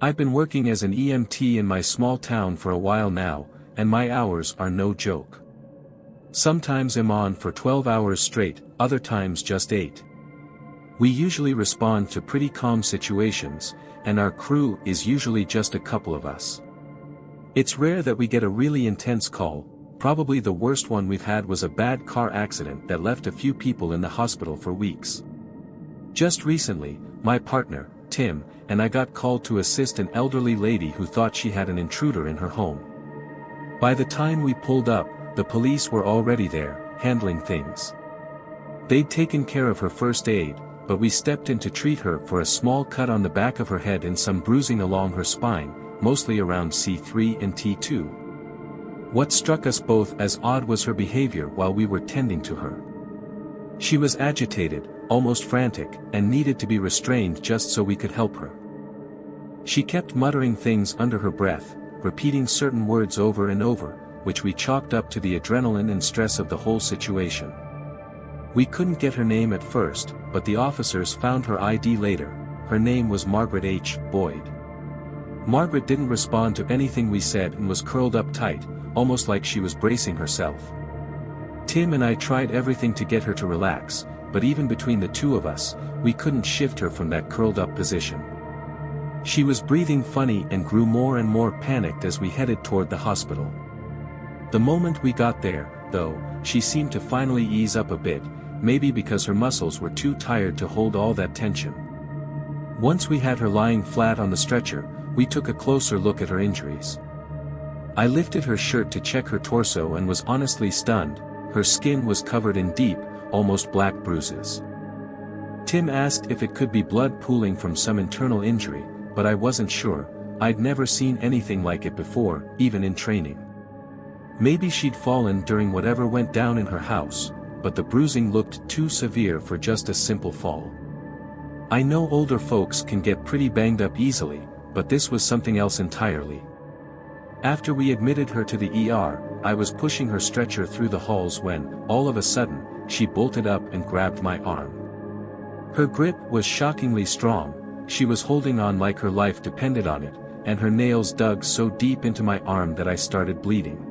I've been working as an EMT in my small town for a while now, and my hours are no joke. Sometimes I'm on for 12 hours straight, other times just 8. We usually respond to pretty calm situations, and our crew is usually just a couple of us. It's rare that we get a really intense call. Probably the worst one we've had was a bad car accident that left a few people in the hospital for weeks. Just recently, my partner, Tim, and I got called to assist an elderly lady who thought she had an intruder in her home. By the time we pulled up, the police were already there, handling things. They'd taken care of her first aid, but we stepped in to treat her for a small cut on the back of her head and some bruising along her spine, mostly around C3 and T2. What struck us both as odd was her behavior while we were tending to her. She was agitated, almost frantic, and needed to be restrained just so we could help her. She kept muttering things under her breath, repeating certain words over and over, which we chalked up to the adrenaline and stress of the whole situation. We couldn't get her name at first, but the officers found her ID later. Her name was Margaret H. Boyd. Margaret didn't respond to anything we said and was curled up tight, almost like she was bracing herself. Tim and I tried everything to get her to relax, but even between the two of us, we couldn't shift her from that curled up position. She was breathing funny and grew more and more panicked as we headed toward the hospital. The moment we got there, though, she seemed to finally ease up a bit, maybe because her muscles were too tired to hold all that tension. Once we had her lying flat on the stretcher, we took a closer look at her injuries. I lifted her shirt to check her torso and was honestly stunned. Her skin was covered in deep, almost black bruises. Tim asked if it could be blood pooling from some internal injury, but I wasn't sure. I'd never seen anything like it before, even in training. Maybe she'd fallen during whatever went down in her house, but the bruising looked too severe for just a simple fall. I know older folks can get pretty banged up easily, but this was something else entirely. After we admitted her to the ER, I was pushing her stretcher through the halls when, all of a sudden, she bolted up and grabbed my arm. Her grip was shockingly strong. She was holding on like her life depended on it, and her nails dug so deep into my arm that I started bleeding.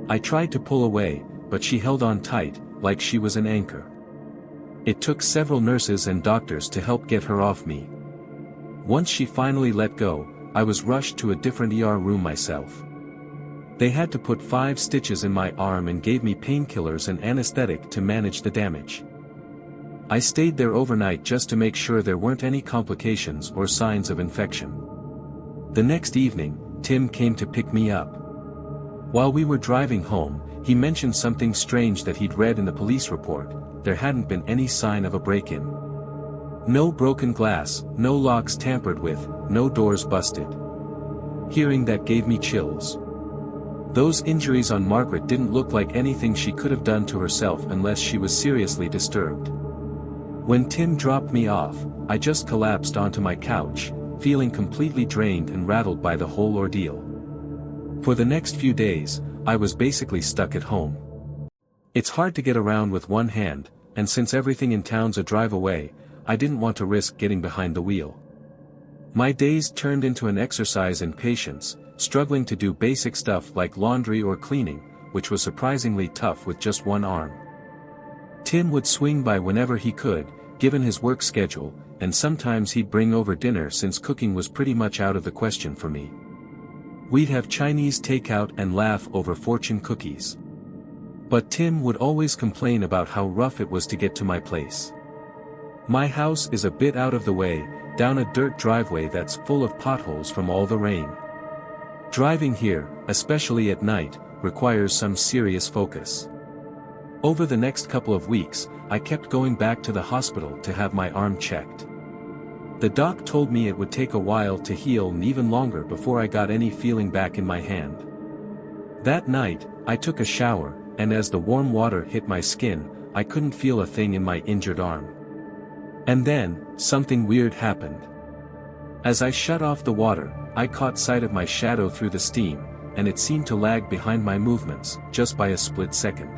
I tried to pull away, but she held on tight, like she was an anchor. It took several nurses and doctors to help get her off me. Once she finally let go, I was rushed to a different ER room myself. They had to put 5 stitches in my arm and gave me painkillers and anesthetic to manage the damage. I stayed there overnight just to make sure there weren't any complications or signs of infection. The next evening, Tim came to pick me up. While we were driving home, he mentioned something strange that he'd read in the police report. There hadn't been any sign of a break-in. No broken glass, no locks tampered with, no doors busted. Hearing that gave me chills. Those injuries on Margaret didn't look like anything she could have done to herself unless she was seriously disturbed. When Tim dropped me off, I just collapsed onto my couch, feeling completely drained and rattled by the whole ordeal. For the next few days, I was basically stuck at home. It's hard to get around with one hand, and since everything in town's a drive away, I didn't want to risk getting behind the wheel. My days turned into an exercise in patience, struggling to do basic stuff like laundry or cleaning, which was surprisingly tough with just one arm. Tim would swing by whenever he could, given his work schedule, and sometimes he'd bring over dinner since cooking was pretty much out of the question for me. We'd have Chinese takeout and laugh over fortune cookies. But Tim would always complain about how rough it was to get to my place. My house is a bit out of the way, down a dirt driveway that's full of potholes from all the rain. Driving here, especially at night, requires some serious focus. Over the next couple of weeks, I kept going back to the hospital to have my arm checked. The doc told me it would take a while to heal and even longer before I got any feeling back in my hand. That night, I took a shower, and as the warm water hit my skin, I couldn't feel a thing in my injured arm. And then, something weird happened. As I shut off the water, I caught sight of my shadow through the steam, and it seemed to lag behind my movements, just by a split second.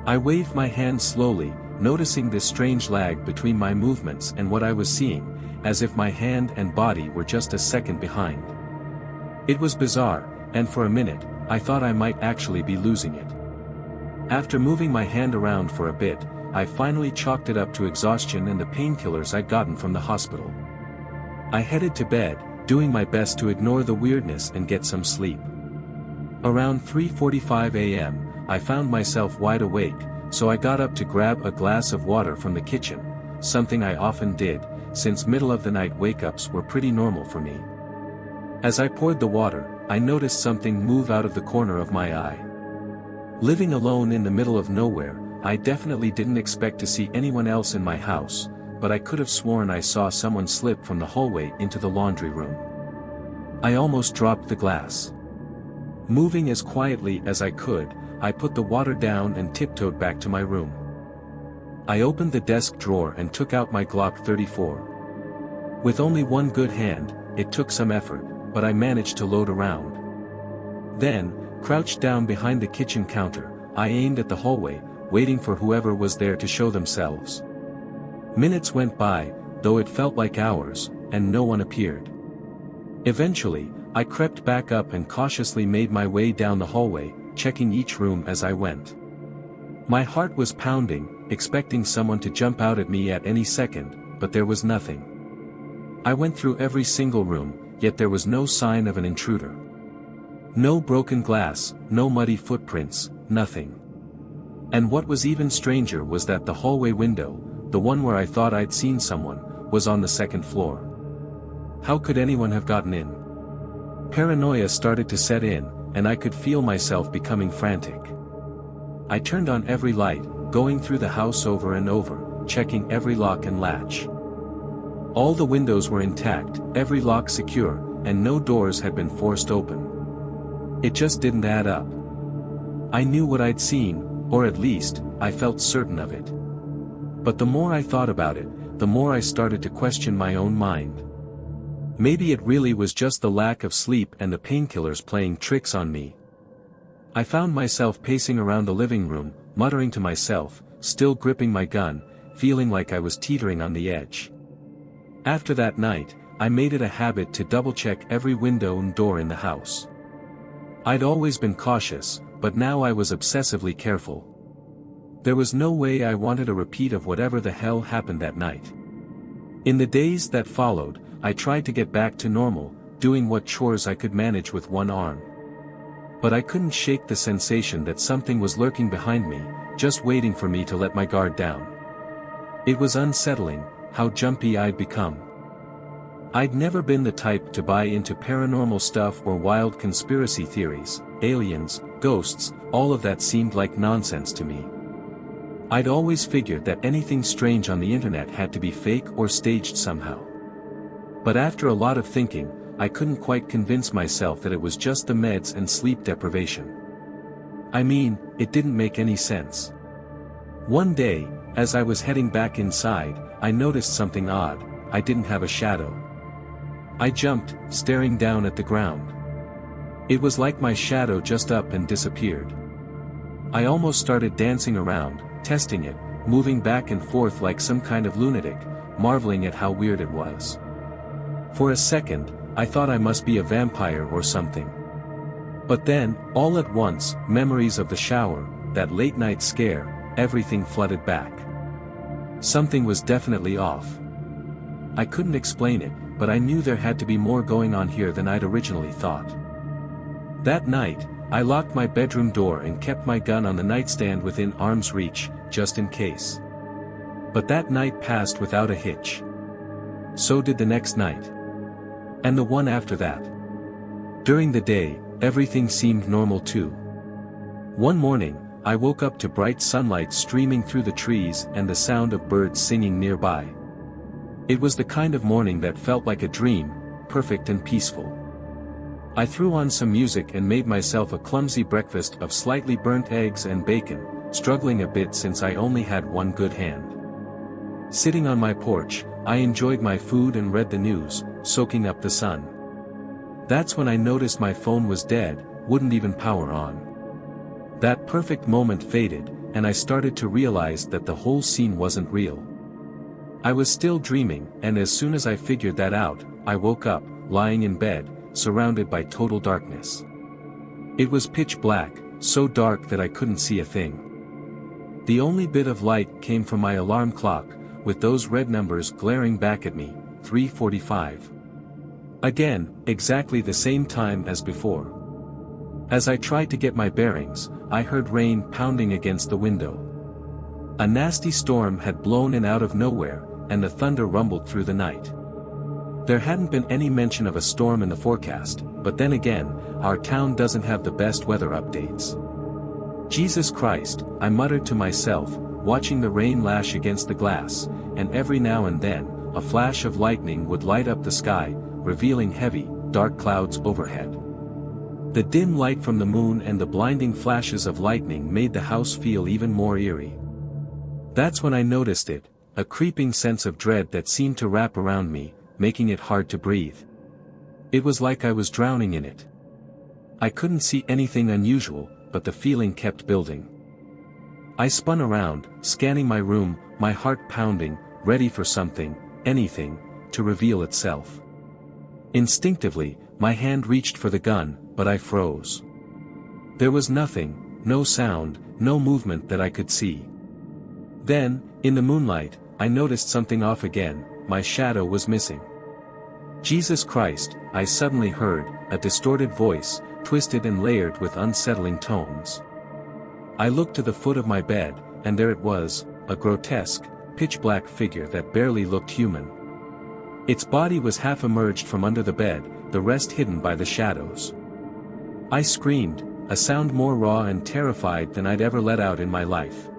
I waved my hand slowly, noticing this strange lag between my movements and what I was seeing, as if my hand and body were just a second behind. It was bizarre, and for a minute, I thought I might actually be losing it. After moving my hand around for a bit, I finally chalked it up to exhaustion and the painkillers I'd gotten from the hospital. I headed to bed, doing my best to ignore the weirdness and get some sleep. Around 3:45 a.m., I found myself wide awake, so I got up to grab a glass of water from the kitchen, something I often did, since middle-of-the-night wake-ups were pretty normal for me. As I poured the water, I noticed something move out of the corner of my eye. Living alone in the middle of nowhere, I definitely didn't expect to see anyone else in my house, but I could have sworn I saw someone slip from the hallway into the laundry room. I almost dropped the glass. Moving as quietly as I could, I put the water down and tiptoed back to my room. I opened the desk drawer and took out my Glock 34. With only one good hand, it took some effort, but I managed to load a round. Then, crouched down behind the kitchen counter, I aimed at the hallway, waiting for whoever was there to show themselves. Minutes went by, though it felt like hours, and no one appeared. Eventually, I crept back up and cautiously made my way down the hallway, checking each room as I went. My heart was pounding, expecting someone to jump out at me at any second, but there was nothing. I went through every single room, yet there was no sign of an intruder. No broken glass, no muddy footprints, nothing. And what was even stranger was that the hallway window, the one where I thought I'd seen someone, was on the second floor. How could anyone have gotten in? Paranoia started to set in, and I could feel myself becoming frantic. I turned on every light, going through the house over and over, checking every lock and latch. All the windows were intact, every lock secure, and no doors had been forced open. It just didn't add up. I knew what I'd seen, or at least, I felt certain of it. But the more I thought about it, the more I started to question my own mind. Maybe it really was just the lack of sleep and the painkillers playing tricks on me. I found myself pacing around the living room, muttering to myself, still gripping my gun, feeling like I was teetering on the edge. After that night, I made it a habit to double-check every window and door in the house. I'd always been cautious, but now I was obsessively careful. There was no way I wanted a repeat of whatever the hell happened that night. In the days that followed, I tried to get back to normal, doing what chores I could manage with one arm. But I couldn't shake the sensation that something was lurking behind me, just waiting for me to let my guard down. It was unsettling, how jumpy I'd become. I'd never been the type to buy into paranormal stuff or wild conspiracy theories, aliens, ghosts, all of that seemed like nonsense to me. I'd always figured that anything strange on the internet had to be fake or staged somehow. But after a lot of thinking, I couldn't quite convince myself that it was just the meds and sleep deprivation. I mean, it didn't make any sense. One day, as I was heading back inside, I noticed something odd. I didn't have a shadow. I jumped, staring down at the ground. It was like my shadow just up and disappeared. I almost started dancing around, testing it, moving back and forth like some kind of lunatic, marveling at how weird it was. For a second, I thought I must be a vampire or something. But then, all at once, memories of the shower, that late-night scare, everything flooded back. Something was definitely off. I couldn't explain it, but I knew there had to be more going on here than I'd originally thought. That night, I locked my bedroom door and kept my gun on the nightstand within arm's reach, just in case. But that night passed without a hitch. So did the next night. And the one after that. During the day, everything seemed normal too. One morning, I woke up to bright sunlight streaming through the trees and the sound of birds singing nearby. It was the kind of morning that felt like a dream, perfect and peaceful. I threw on some music and made myself a clumsy breakfast of slightly burnt eggs and bacon, struggling a bit since I only had one good hand. Sitting on my porch, I enjoyed my food and read the news, soaking up the sun. That's when I noticed my phone was dead, wouldn't even power on. That perfect moment faded, and I started to realize that the whole scene wasn't real. I was still dreaming, and as soon as I figured that out, I woke up, lying in bed, surrounded by total darkness. It was pitch black, so dark that I couldn't see a thing. The only bit of light came from my alarm clock, with those red numbers glaring back at me, 3:45. Again, exactly the same time as before. As I tried to get my bearings, I heard rain pounding against the window. A nasty storm had blown in out of nowhere, and the thunder rumbled through the night. There hadn't been any mention of a storm in the forecast, but then again, our town doesn't have the best weather updates. Jesus Christ, I muttered to myself, watching the rain lash against the glass, and every now and then, a flash of lightning would light up the sky, revealing heavy, dark clouds overhead. The dim light from the moon and the blinding flashes of lightning made the house feel even more eerie. That's when I noticed it, a creeping sense of dread that seemed to wrap around me, making it hard to breathe. It was like I was drowning in it. I couldn't see anything unusual, but the feeling kept building. I spun around, scanning my room, my heart pounding, ready for something, anything, to reveal itself. Instinctively, my hand reached for the gun, but I froze. There was nothing, no sound, no movement that I could see. Then, in the moonlight, I noticed something off again, my shadow was missing. Jesus Christ, I suddenly heard, a distorted voice, twisted and layered with unsettling tones. I looked to the foot of my bed, and there it was, a grotesque, pitch-black figure that barely looked human. Its body was half emerged from under the bed, the rest hidden by the shadows. I screamed, a sound more raw and terrified than I'd ever let out in my life.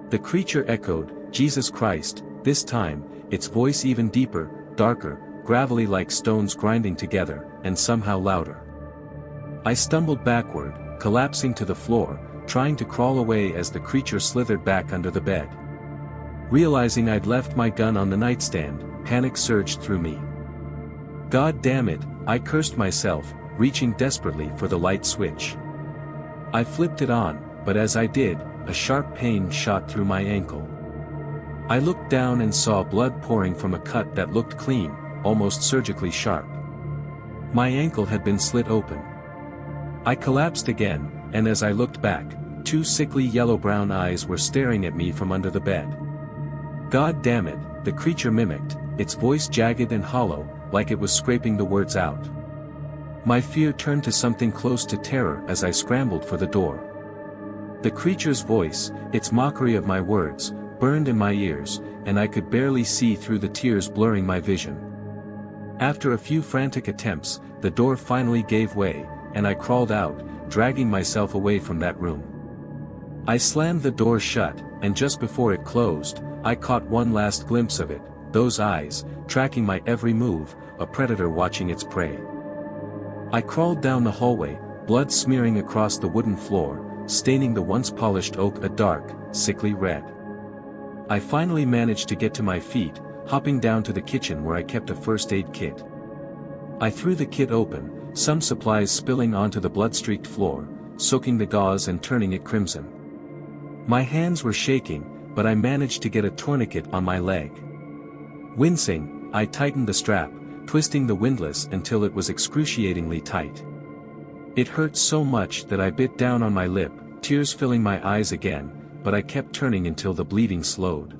The creature echoed, Jesus Christ, this time, its voice even deeper, darker, gravelly like stones grinding together, and somehow louder. I stumbled backward, collapsing to the floor, trying to crawl away as the creature slithered back under the bed. Realizing I'd left my gun on the nightstand, panic surged through me. God damn it, I cursed myself, reaching desperately for the light switch. I flipped it on, but as I did, a sharp pain shot through my ankle. I looked down and saw blood pouring from a cut that looked clean, almost surgically sharp. My ankle had been slit open. I collapsed again, and as I looked back, two sickly yellow-brown eyes were staring at me from under the bed. God damn it, the creature mimicked, its voice jagged and hollow, like it was scraping the words out. My fear turned to something close to terror as I scrambled for the door. The creature's voice, its mockery of my words, burned in my ears, and I could barely see through the tears blurring my vision. After a few frantic attempts, the door finally gave way, and I crawled out, dragging myself away from that room. I slammed the door shut, and just before it closed, I caught one last glimpse of it, those eyes, tracking my every move, a predator watching its prey. I crawled down the hallway, blood smearing across the wooden floor, staining the once polished oak a dark, sickly red. I finally managed to get to my feet, hopping down to the kitchen where I kept a first aid kit. I threw the kit open, some supplies spilling onto the blood-streaked floor, soaking the gauze and turning it crimson. My hands were shaking, but I managed to get a tourniquet on my leg. Wincing, I tightened the strap, twisting the windlass until it was excruciatingly tight. It hurt so much that I bit down on my lip, tears filling my eyes again, but I kept turning until the bleeding slowed.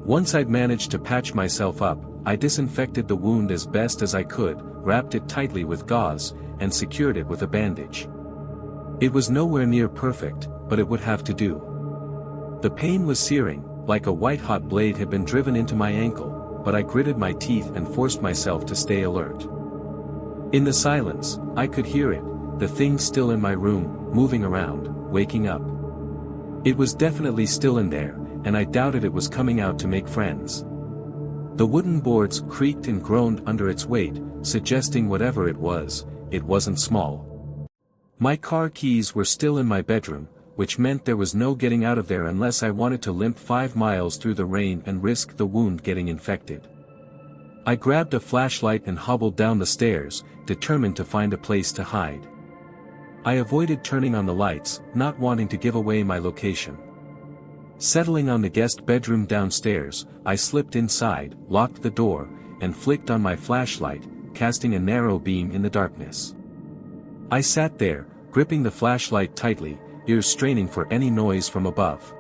Once I'd managed to patch myself up, I disinfected the wound as best as I could, wrapped it tightly with gauze, and secured it with a bandage. It was nowhere near perfect, but it would have to do. The pain was searing, like a white-hot blade had been driven into my ankle, but I gritted my teeth and forced myself to stay alert. In the silence, I could hear it, the thing still in my room, moving around, waking up. It was definitely still in there, and I doubted it was coming out to make friends. The wooden boards creaked and groaned under its weight, suggesting whatever it wasn't small. My car keys were still in my bedroom, which meant there was no getting out of there unless I wanted to limp 5 miles through the rain and risk the wound getting infected. I grabbed a flashlight and hobbled down the stairs, determined to find a place to hide. I avoided turning on the lights, not wanting to give away my location. Settling on the guest bedroom downstairs, I slipped inside, locked the door, and flicked on my flashlight, casting a narrow beam in the darkness. I sat there, gripping the flashlight tightly, ears straining for any noise from above.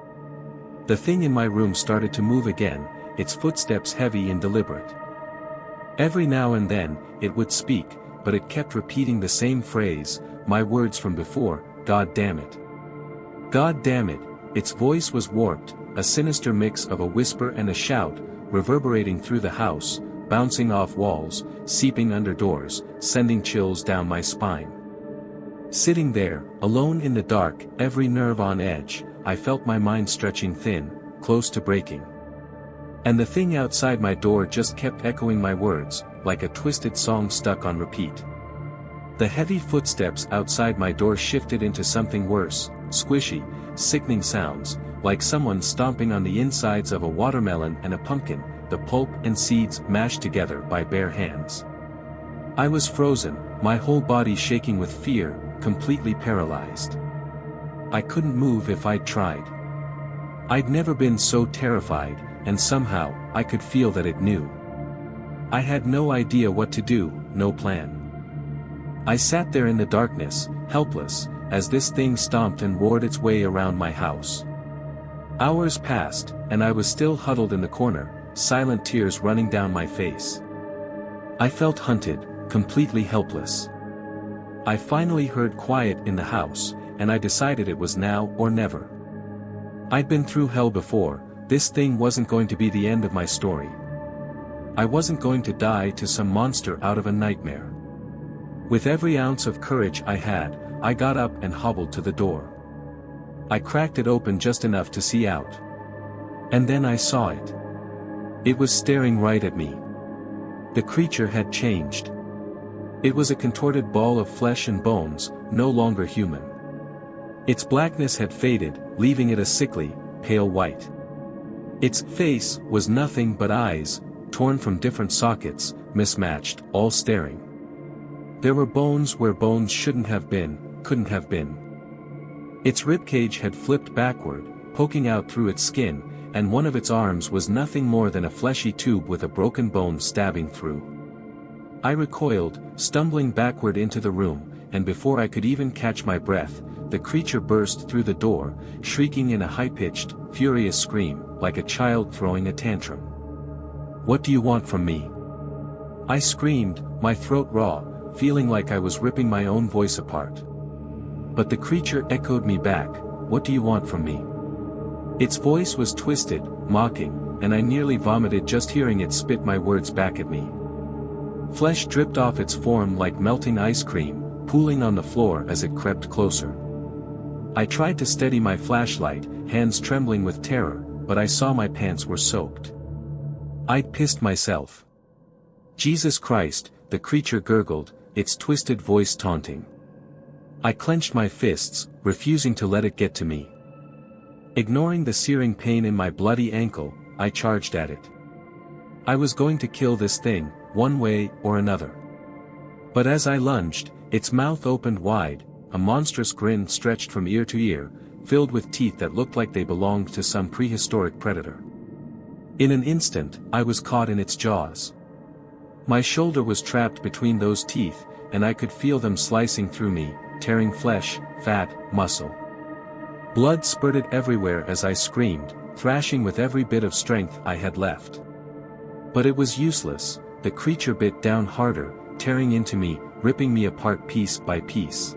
The thing in my room started to move again, its footsteps heavy and deliberate. Every now and then, it would speak, but it kept repeating the same phrase, my words from before, "God damn it. God damn it." Its voice was warped, a sinister mix of a whisper and a shout, reverberating through the house, bouncing off walls, seeping under doors, sending chills down my spine. Sitting there, alone in the dark, every nerve on edge, I felt my mind stretching thin, close to breaking. And the thing outside my door just kept echoing my words, like a twisted song stuck on repeat. The heavy footsteps outside my door shifted into something worse, squishy, sickening sounds, like someone stomping on the insides of a watermelon and a pumpkin, the pulp and seeds mashed together by bare hands. I was frozen, my whole body shaking with fear, completely paralyzed. I couldn't move if I'd tried. I'd never been so terrified, and somehow, I could feel that it knew. I had no idea what to do, no plan. I sat there in the darkness, helpless, as this thing stomped and roared its way around my house. Hours passed, and I was still huddled in the corner, silent tears running down my face. I felt hunted, completely helpless. I finally heard quiet in the house, and I decided it was now or never. I'd been through hell before, this thing wasn't going to be the end of my story. I wasn't going to die to some monster out of a nightmare. With every ounce of courage I had, I got up and hobbled to the door. I cracked it open just enough to see out. And then I saw it. It was staring right at me. The creature had changed. It was a contorted ball of flesh and bones, no longer human. Its blackness had faded, leaving it a sickly, pale white. Its face was nothing but eyes, torn from different sockets, mismatched, all staring. There were bones where bones shouldn't have been, couldn't have been. Its ribcage had flipped backward, poking out through its skin, and one of its arms was nothing more than a fleshy tube with a broken bone stabbing through. I recoiled, stumbling backward into the room, and before I could even catch my breath, the creature burst through the door, shrieking in a high-pitched, furious scream, like a child throwing a tantrum. "What do you want from me?" I screamed, my throat raw, feeling like I was ripping my own voice apart. But the creature echoed me back, "What do you want from me?" Its voice was twisted, mocking, and I nearly vomited just hearing it spit my words back at me. Flesh dripped off its form like melting ice cream, pooling on the floor as it crept closer. I tried to steady my flashlight, hands trembling with terror, but I saw my pants were soaked. I'd pissed myself. "Jesus Christ," the creature gurgled, its twisted voice taunting. I clenched my fists, refusing to let it get to me. Ignoring the searing pain in my bloody ankle, I charged at it. I was going to kill this thing, one way or another. But as I lunged, its mouth opened wide, a monstrous grin stretched from ear to ear, filled with teeth that looked like they belonged to some prehistoric predator. In an instant, I was caught in its jaws. My shoulder was trapped between those teeth, and I could feel them slicing through me, tearing flesh, fat, muscle. Blood spurted everywhere as I screamed, thrashing with every bit of strength I had left. But it was useless, the creature bit down harder, tearing into me, ripping me apart piece by piece.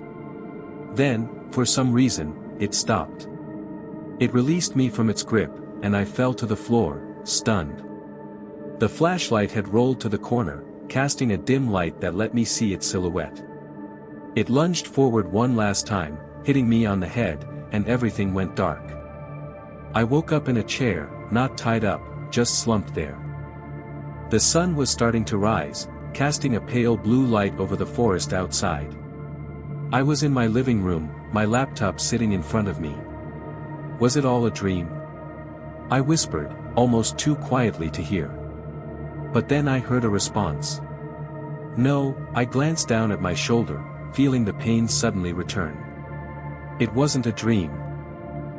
Then, for some reason, it stopped. It released me from its grip, and I fell to the floor, stunned. The flashlight had rolled to the corner, casting a dim light that let me see its silhouette. It lunged forward one last time, hitting me on the head, and everything went dark. I woke up in a chair, not tied up, just slumped there. The sun was starting to rise, casting a pale blue light over the forest outside. I was in my living room, my laptop sitting in front of me. Was it all a dream? I whispered, almost too quietly to hear. But then I heard a response. No, I glanced down at my shoulder, feeling the pain suddenly return. It wasn't a dream.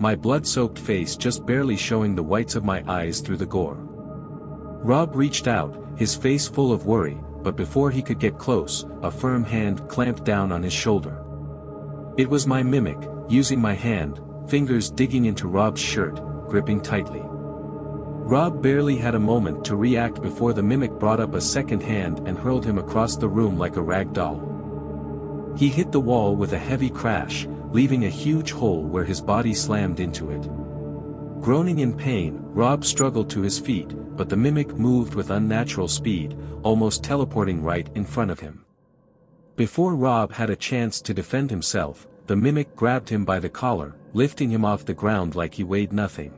my blood-soaked face just barely showing the whites of my eyes through the gore. Rob reached out, his face full of worry, but before he could get close, a firm hand clamped down on his shoulder. It was my mimic, using my hand, fingers digging into Rob's shirt, gripping tightly. Rob barely had a moment to react before the mimic brought up a second hand and hurled him across the room like a rag doll. He hit the wall with a heavy crash, leaving a huge hole where his body slammed into it. Groaning in pain, Rob struggled to his feet, but the mimic moved with unnatural speed, almost teleporting right in front of him. Before Rob had a chance to defend himself, the mimic grabbed him by the collar, lifting him off the ground like he weighed nothing.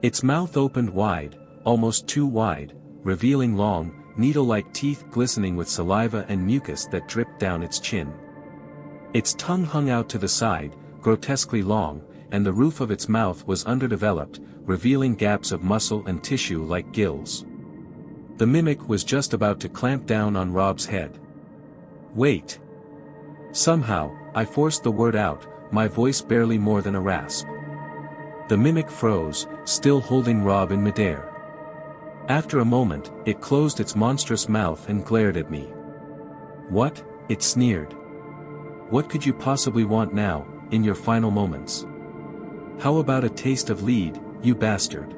Its mouth opened wide, almost too wide, revealing long, needle-like teeth glistening with saliva and mucus that dripped down its chin. Its tongue hung out to the side, grotesquely long, and the roof of its mouth was underdeveloped, revealing gaps of muscle and tissue like gills. The mimic was just about to clamp down on Rob's head. "Wait!" Somehow, I forced the word out, my voice barely more than a rasp. The mimic froze, still holding Rob in midair. After a moment, it closed its monstrous mouth and glared at me. "What?" it sneered. "What could you possibly want now, in your final moments? How about a taste of lead, you bastard?"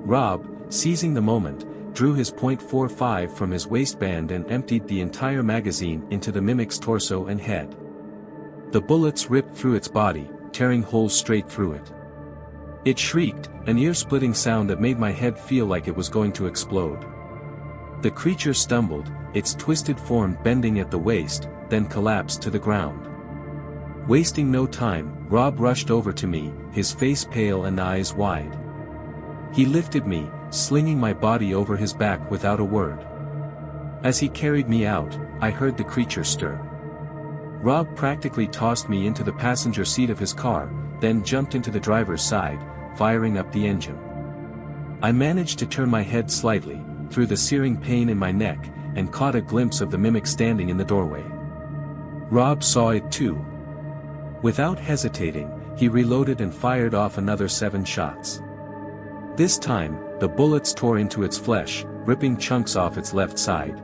Rob, seizing the moment, drew his .45 from his waistband and emptied the entire magazine into the mimic's torso and head. The bullets ripped through its body, tearing holes straight through it. It shrieked, an ear-splitting sound that made my head feel like it was going to explode. The creature stumbled, its twisted form bending at the waist, then collapsed to the ground. Wasting no time, Rob rushed over to me, his face pale and eyes wide. He lifted me, slinging my body over his back without a word. As he carried me out, I heard the creature stir. Rob practically tossed me into the passenger seat of his car, then jumped into the driver's side, firing up the engine. I managed to turn my head slightly, through the searing pain in my neck, and caught a glimpse of the mimic standing in the doorway. Rob saw it too. Without hesitating, he reloaded and fired off another 7 shots. This time, the bullets tore into its flesh, ripping chunks off its left side.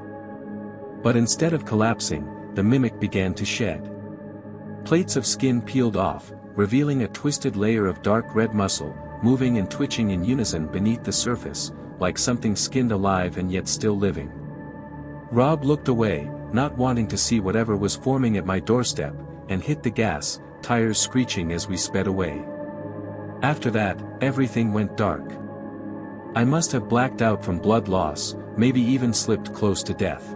But instead of collapsing, the mimic began to shed. Plates of skin peeled off, revealing a twisted layer of dark red muscle, moving and twitching in unison beneath the surface, like something skinned alive and yet still living. Rob looked away, not wanting to see whatever was forming at my doorstep, and hit the gas, tires screeching as we sped away. After that, everything went dark. I must have blacked out from blood loss, maybe even slipped close to death.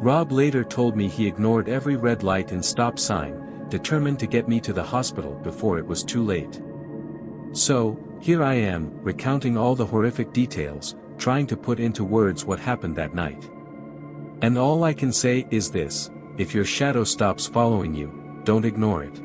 Rob later told me he ignored every red light and stop sign, determined to get me to the hospital before it was too late. So, here I am, recounting all the horrific details, trying to put into words what happened that night. And all I can say is this: if your shadow stops following you, don't ignore it.